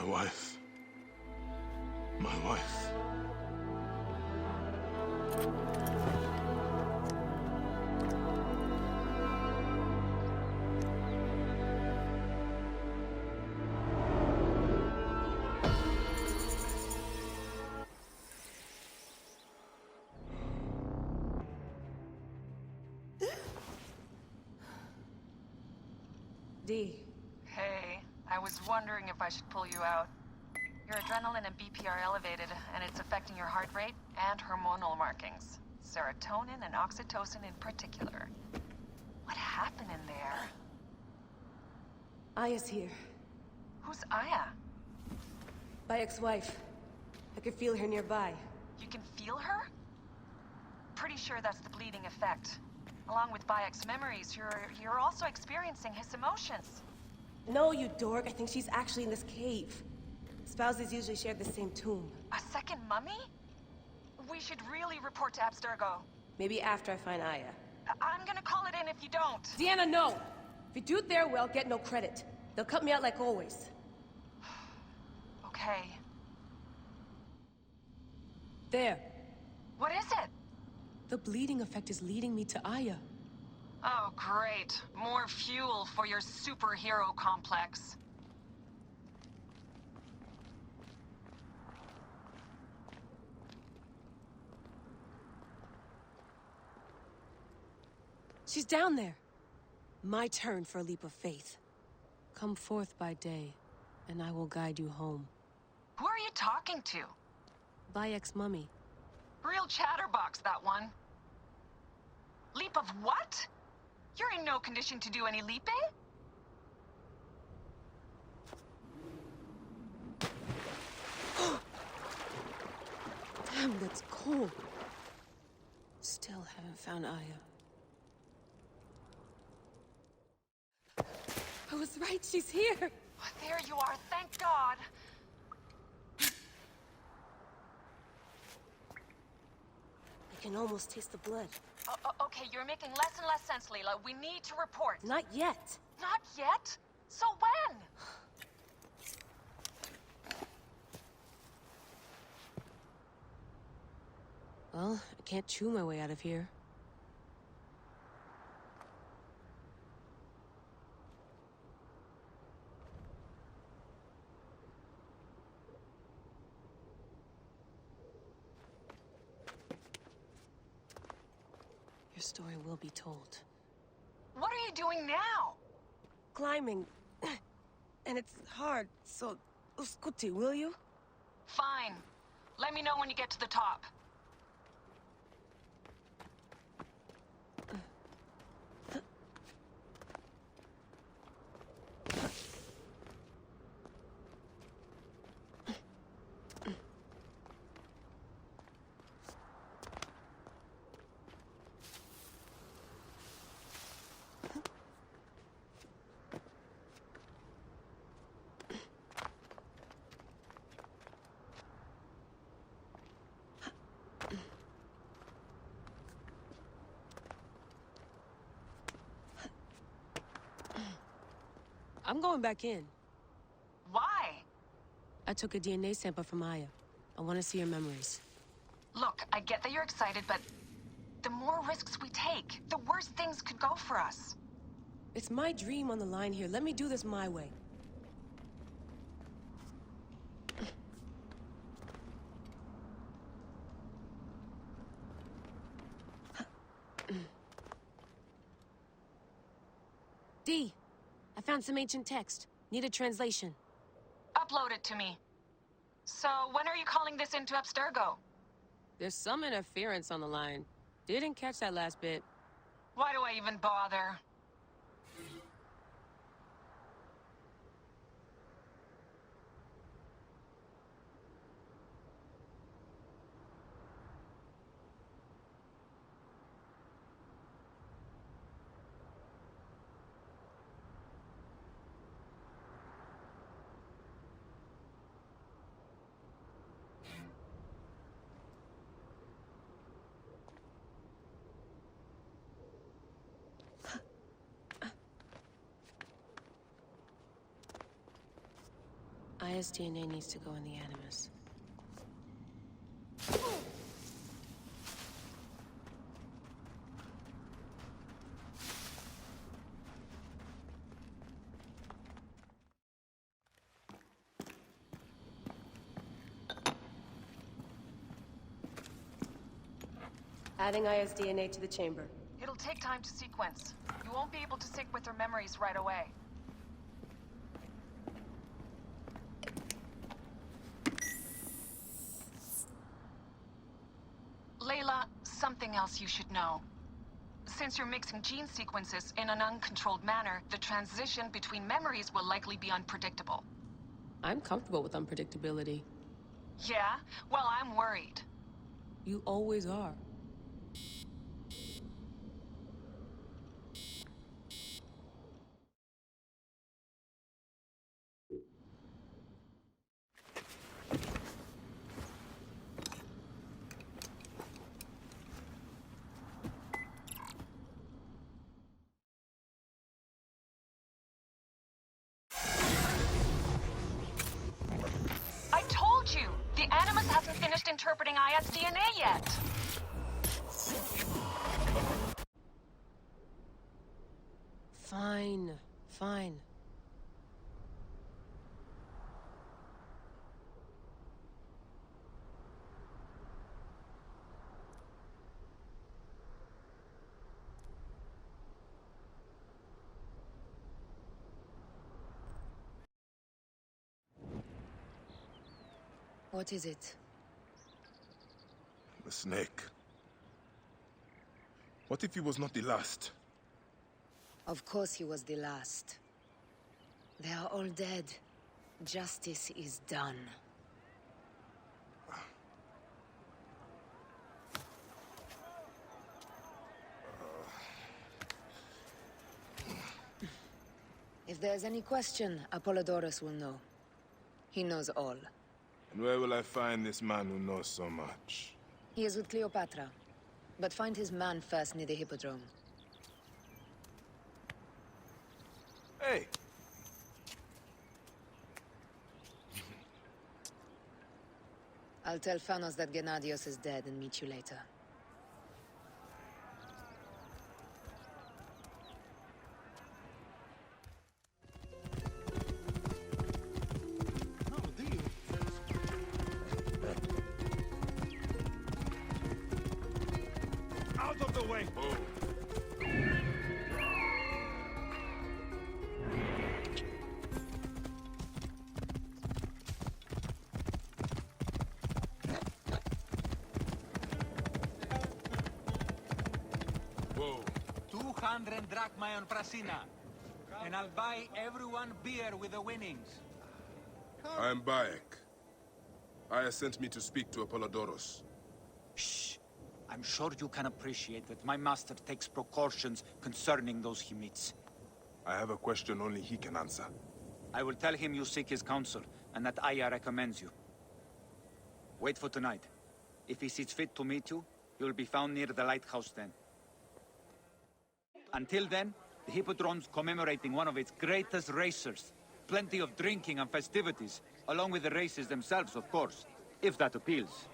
wife. My wife. D. Hey, I was wondering if I should pull you out. Your adrenaline and BP are elevated, and it's affecting your heart rate and hormonal markings. Serotonin and oxytocin in particular. What happened in there? Aya's here. Who's Aya? My ex-wife. I could feel her nearby. You can feel her? Pretty sure that's the bleeding effect. Along with Bayek's memories, you're also experiencing his emotions. No, you dork. I think she's actually in this cave. Spouses usually share the same tomb. A second mummy? We should really report to Abstergo. Maybe after I find Aya. I'm gonna call it in if you don't. Deanna, no! If you do it there, well, get no credit. They'll cut me out like always. Okay. There. What is it? The bleeding effect is leading me to Aya. Oh, great. More fuel for your superhero complex. She's down there. My turn for a leap of faith. Come forth by day, and I will guide you home. Who are you talking to? Bayek's mummy. Real chatterbox, that one. Leap of what? You're in no condition to do any leaping? Damn, that's cold. Still haven't found Aya. I was right, she's here! Oh, there you are, thank God. I can almost taste the blood. Okay, you're making less and less sense, Leela. We need to report. Not yet. Not yet? So when? Well, I can't chew my way out of here. Your story will be told. What are you doing now? Climbing. And it's hard, so... Scuti, will you? Fine. Let me know when you get to the top. I'm going back in. Why? I took a DNA sample from Aya. I want to see her memories. Look, I get that you're excited, but the more risks we take, the worse things could go for us. It's my dream on the line here. Let me do this my way. D, I found some ancient text. Need a translation. Upload it to me. So, when are you calling this into Abstergo? There's some interference on the line. Didn't catch that last bit. Why do I even bother? ISDNA needs to go in the Animus. Adding ISDNA to the chamber. It'll take time to sequence. You won't be able to sync with their memories right away. Layla, something else you should know. Since you're mixing gene sequences in an uncontrolled manner, the transition between memories will likely be unpredictable. I'm comfortable with unpredictability. Yeah? Well, I'm worried. You always are. I told you! The Animus hasn't finished interpreting ISDNA yet! Fine, fine. What is it? The snake. What if he was not the last? Of course he was the last. They are all dead. Justice is done. If there's any question, Apollodorus will know. He knows all. And where will I find this man who knows so much? He is with Cleopatra. But find his man first near the Hippodrome. Hey! I'll tell Phanos that Gennadios is dead and meet you later. Out of the way! Oh. Whoa. 200 drachma on Prasina. And I'll buy everyone beer with the winnings. I am Bayek. Aya sent me to speak to Apollodorus. Shh. I'm sure you can appreciate that my master takes precautions concerning those he meets. I have a question only he can answer. I will tell him you seek his counsel, and that Aya recommends you. Wait for tonight. If he sees fit to meet you, you will be found near the lighthouse then. Until then, the Hippodrome's commemorating one of its greatest racers. Plenty of drinking and festivities, along with the races themselves, of course, if that appeals.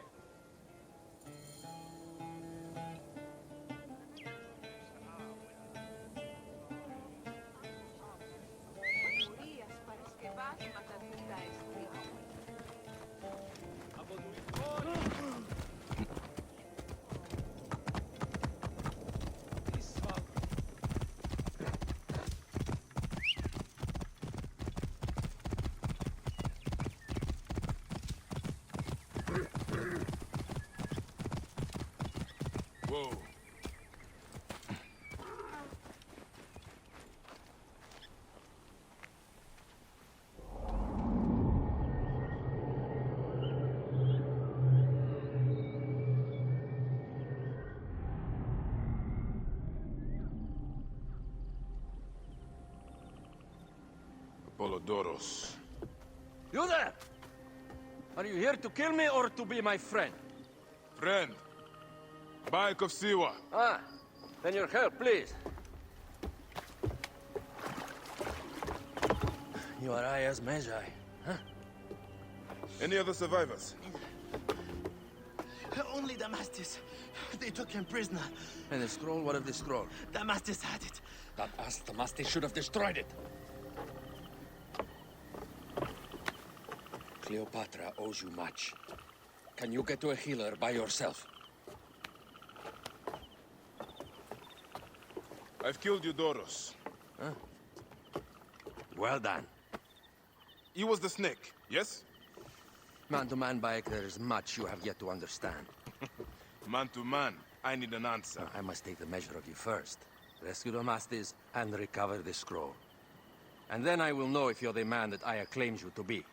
Whoa. Apollodorus. You there! Are you here to kill me or to be my friend? Friend. Bayek of Siwa. Ah, then your help, please. You are Aya's Medjay, huh? Any other survivors? Only Damastis. They took him prisoner. And the scroll? What of the scroll? Damastis had it. That ass Damastis should have destroyed it. Cleopatra owes you much. Can you get to a healer by yourself? I've killed Eudoros. Huh? Well done. He was the snake, yes? Man to man, Bayek, there is much you have yet to understand. Man to man, I need an answer. I must take the measure of you first. Rescue Damastis and recover the scroll. And then I will know if you're the man that Aya claims you to be.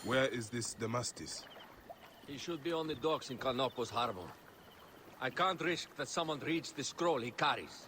Where is this Damastis? He should be on the docks in Canopus Harbor. I can't risk that someone reads the scroll he carries.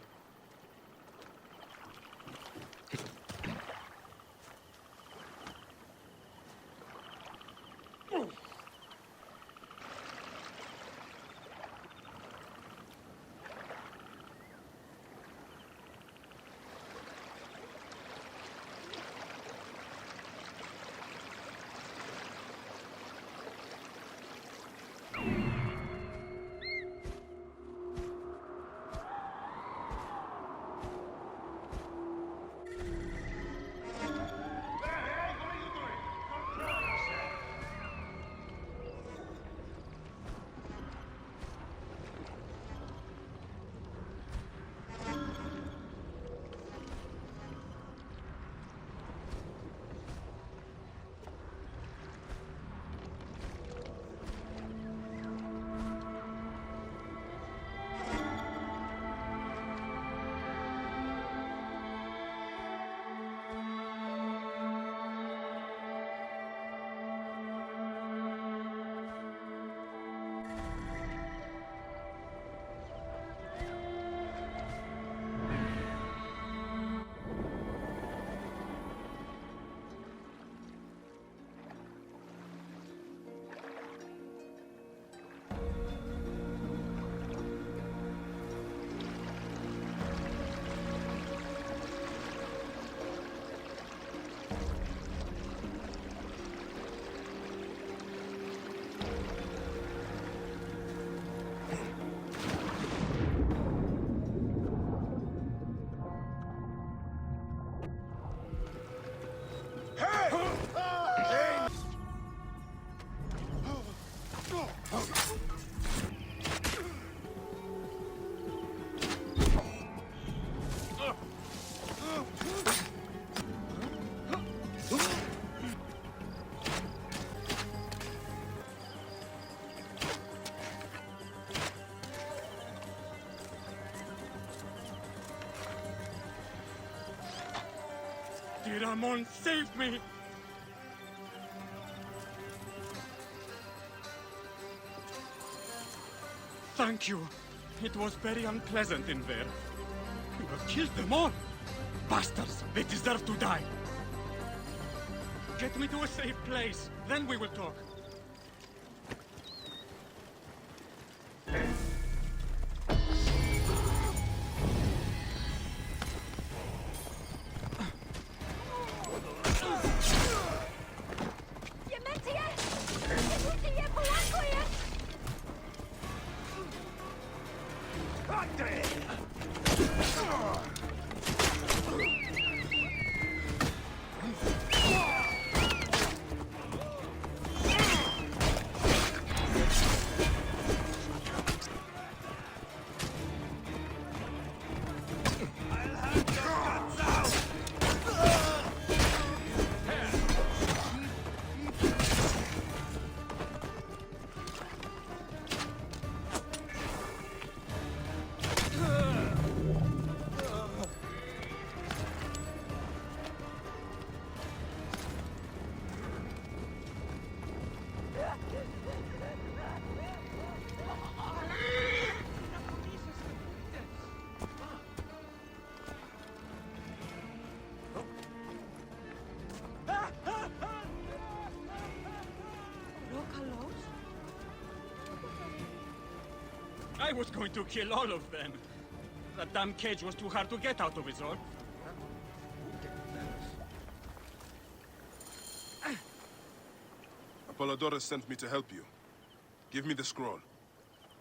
Ramon, save me! Thank you. It was very unpleasant in there. You have killed them all. Bastards, they deserve to die. Get me to a safe place, then we will talk. I was going to kill all of them. That damn cage was too hard to get out of, is all. Apollodorus sent me to help you. Give me the scroll.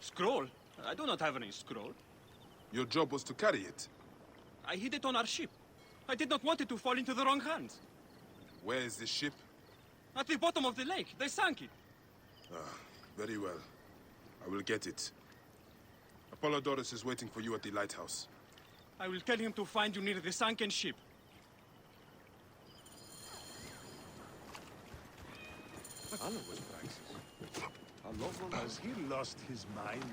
Scroll? I do not have any scroll. Your job was to carry it. I hid it on our ship. I did not want it to fall into the wrong hands. Where is this ship? At the bottom of the lake. They sank it. Very well. I will get it. Apollodorus is waiting for you at the lighthouse. I will tell him to find you near the sunken ship. Has he lost his mind?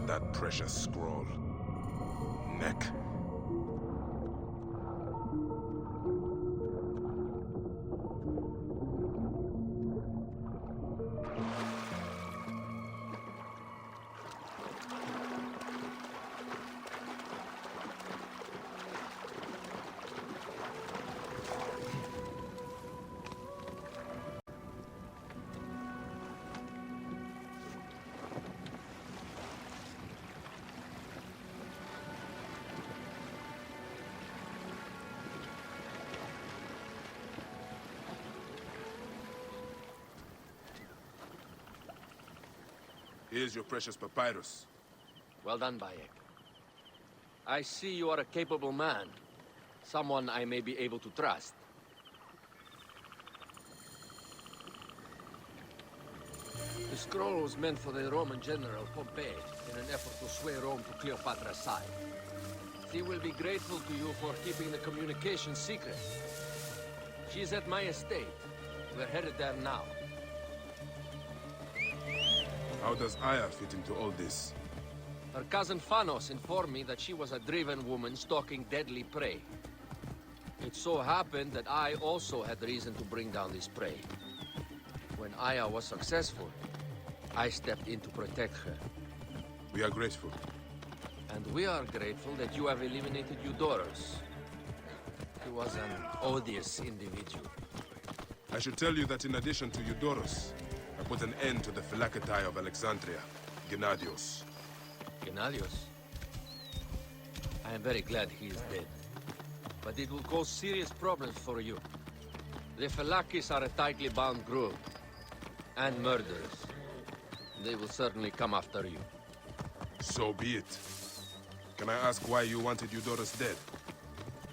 That precious scroll. Neck. Here's your precious papyrus. Well done, Bayek. I see you are a capable man. Someone I may be able to trust. The scroll was meant for the Roman general Pompey in an effort to sway Rome to Cleopatra's side. She will be grateful to you for keeping the communication secret. She's at my estate. We're headed there now. How does Aya fit into all this? Her cousin Phanos informed me that she was a driven woman stalking deadly prey. It so happened that I also had reason to bring down this prey. When Aya was successful, I stepped in to protect her. We are grateful. And we are grateful that you have eliminated Eudorus. He was an odious individual. I should tell you that in addition to Eudorus, I put an end to the Phylacetae of Alexandria, Gennadios. Gennadios? I am very glad he is dead. But it will cause serious problems for you. The Phylakis are a tightly bound group. And murderers. They will certainly come after you. So be it. Can I ask why you wanted Eudorus dead?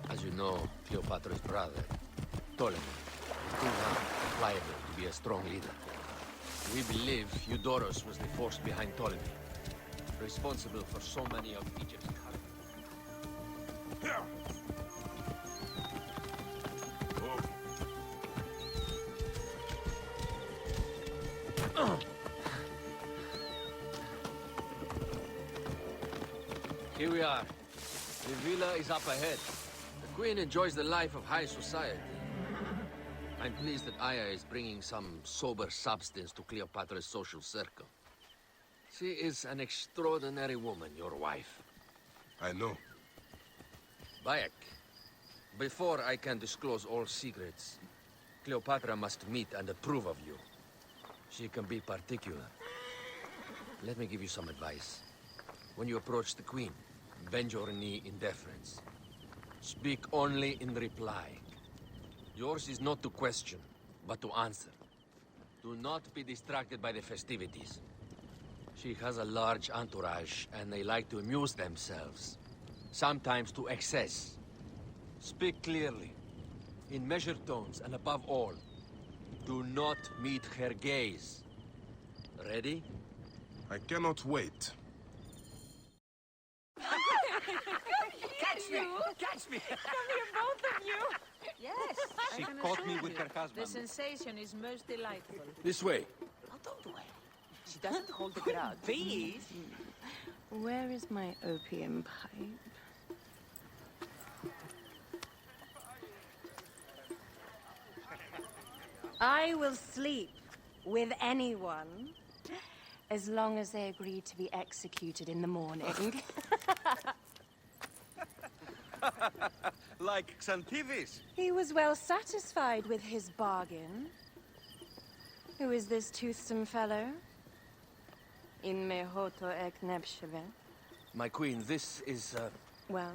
As you know, Cleopatra's brother, Ptolemy, is too young and pliable to be a strong leader. We believe Eudorus was the force behind Ptolemy, responsible for so many of Egypt's Here we are. The villa is up ahead. The Queen enjoys the life of high society. I'm pleased that Aya is bringing some sober substance to Cleopatra's social circle. She is an extraordinary woman, your wife. I know. Bayek, before I can disclose all secrets, Cleopatra must meet and approve of you. She can be particular. Let me give you some advice. When you approach the Queen, bend your knee in deference. Speak only in reply. Yours is not to question, but to answer. Do not be distracted by the festivities. She has a large entourage, and they like to amuse themselves. sometimes to excess. Speak clearly, in measured tones, and above all, do not meet her gaze. Ready? I cannot wait. Catch me! Catch me! Come here, both of you! Yes, She I can caught assure me with you, her husband. the sensation is most delightful. This way. Oh, don't worry. She doesn't hold a grudge. Please. Where is my opium pipe? I will sleep with anyone as long as they agree to be executed in the morning. Like Xantivis. He was well satisfied with his bargain. Who is this toothsome fellow? In mehoto ek nebsheve. My queen, this is, Well,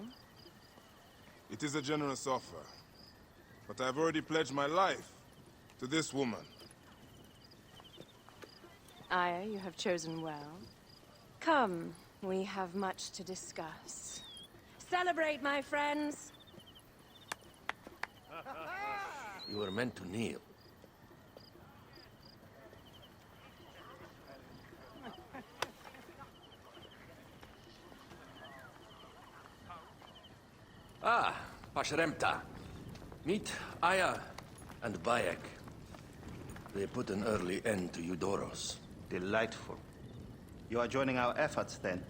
It is a generous offer. But I've already pledged my life to this woman. Aya, you have chosen well. Come, we have much to discuss. Celebrate, my friends! you were meant to kneel. Ah, Pashremta. Meet Aya and Bayek. They put an early end to Eudoros. Delightful. You are joining our efforts, then?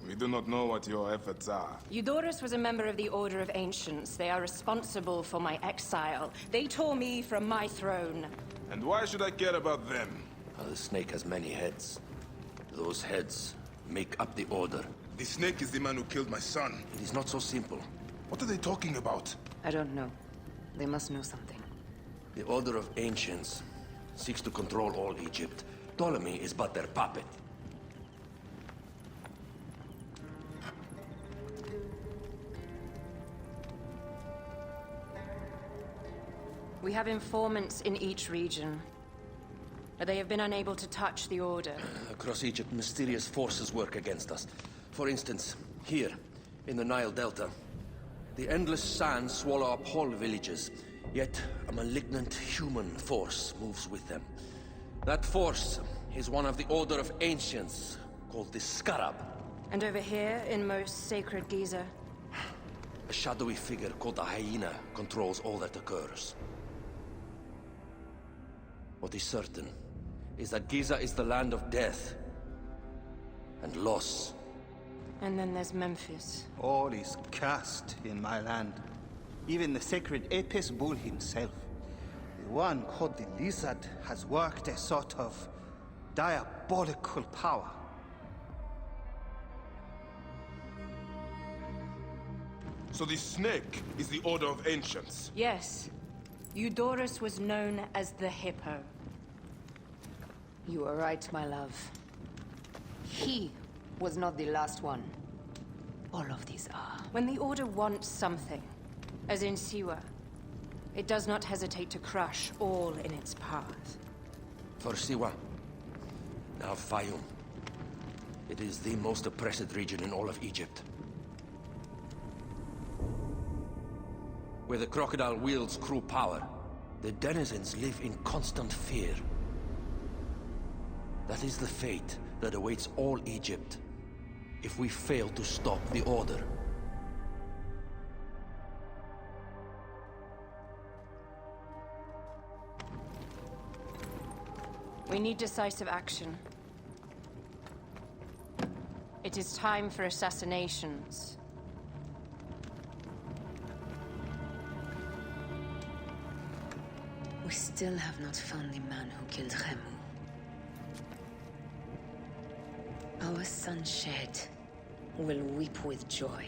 We do not know what your efforts are. Eudoros was a member of the Order of Ancients. They are responsible for my exile. They tore me from my throne. And why should I care about them? The snake has many heads. Those heads make up the Order. The snake is the man who killed my son. It is not so simple. What are they talking about? I don't know. They must know something. The Order of Ancients seeks to control all Egypt. Ptolemy is but their puppet. We have informants in each region. But they have been unable to touch the Order. Across Egypt, mysterious forces work against us. For instance, here, in the Nile Delta, the endless sands swallow up whole villages, yet a malignant human force moves with them. That force is one of the Order of Ancients, called the Scarab. And over here, in most sacred Giza, A shadowy figure called a hyena controls all that occurs. What is certain is that Giza is the land of death and loss. and then there's Memphis. All is cursed in my land. Even the sacred Apis bull himself. The one called the Lizard has worked a sort of diabolical power. So the snake is the Order of Ancients. Yes. Eudoros was known as the Hippo. You are right, my love. He was not the last one. All of these are. When the Order wants something, as in Siwa, it does not hesitate to crush all in its path. For Siwa, now Fayum. It is the most oppressed region in all of Egypt. Where the crocodile wields cruel power, the denizens live in constant fear. That is the fate that awaits all Egypt if we fail to stop the Order. We need decisive action. It is time for assassinations. We still have not found the man who killed Remu. Our son Shed will weep with joy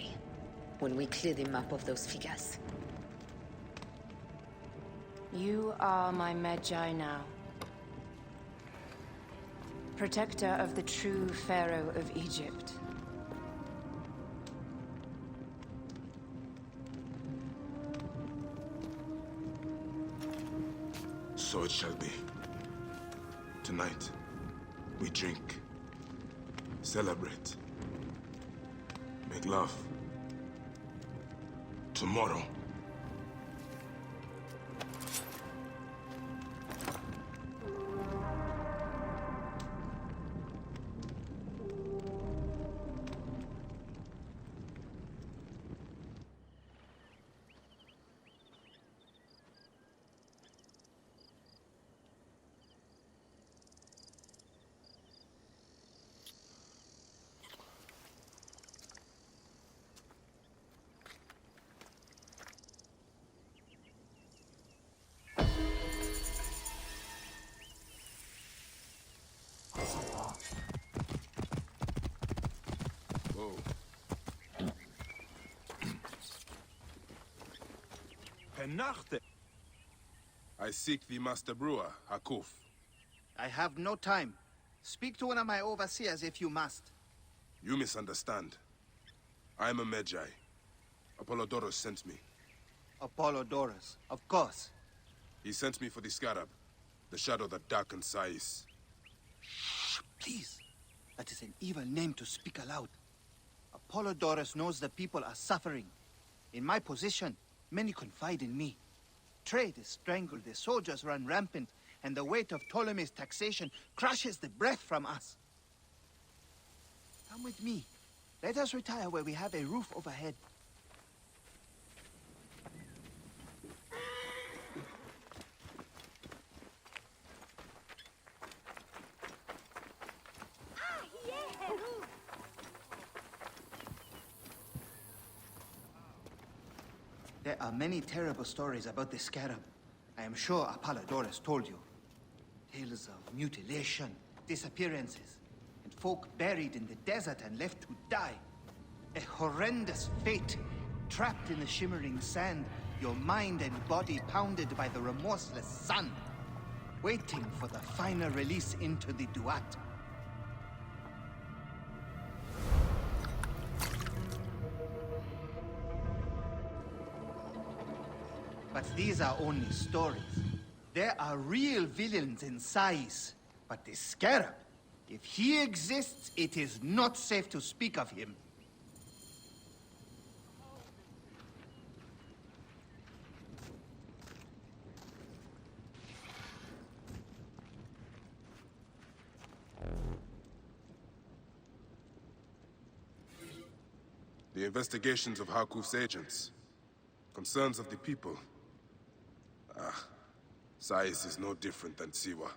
when we clear the map of those figures. You are my Medjay now. Protector of the true Pharaoh of Egypt. So it shall be. Tonight, we drink, celebrate, make love. tomorrow. Whoa. Penachte. I seek the Master Brewer, Hakuf. I have no time. Speak to one of my overseers if you must. You misunderstand. I am a Medjay. Apollodorus sent me. Apollodorus, of course. He sent me for the Scarab, the shadow that darkens Sais. Shh, please. That is an evil name to speak aloud. Apollodorus knows the people are suffering. In my position, many confide in me. Trade is strangled, the soldiers run rampant, and the weight of Ptolemy's taxation crushes the breath from us. Come with me. Let us retire where we have a roof overhead. There are many terrible stories about the Scarab. I am sure Apollodorus told you. Tales of mutilation, disappearances, and folk buried in the desert and left to die. A horrendous fate, trapped in the shimmering sand, your mind and body pounded by the remorseless sun, waiting for the final release into the Duat. But these are only stories. There are real villains in Sais. But the Scarab, if he exists, it is not safe to speak of him. The investigations of Hakuf's agents. Concerns of the people. Sais is no different than Siwa.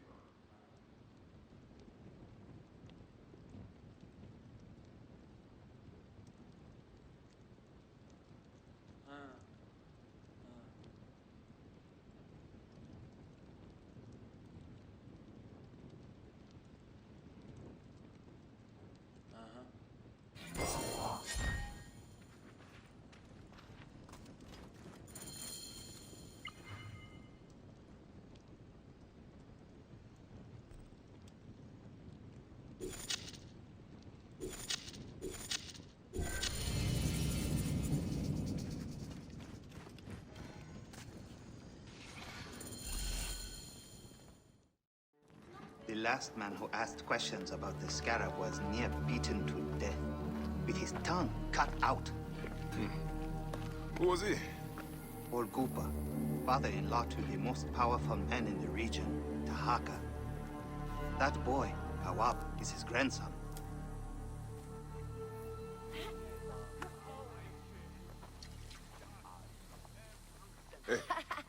The last man who asked questions about the Scarab was near beaten to death, with his tongue cut out. Who was he? Orgupa, father-in-law to the most powerful man in the region, Tahaka. That boy, Awab, is his grandson. Hey,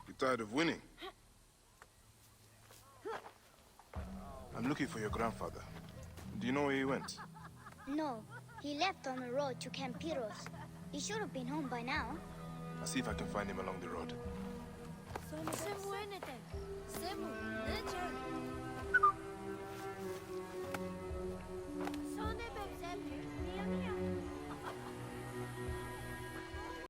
you tired of winning? I'm looking for your grandfather. Do you know where he went? No, he left on the road to Campiros. He should have been home by now. I'll see if I can find him along the road. Se muévete.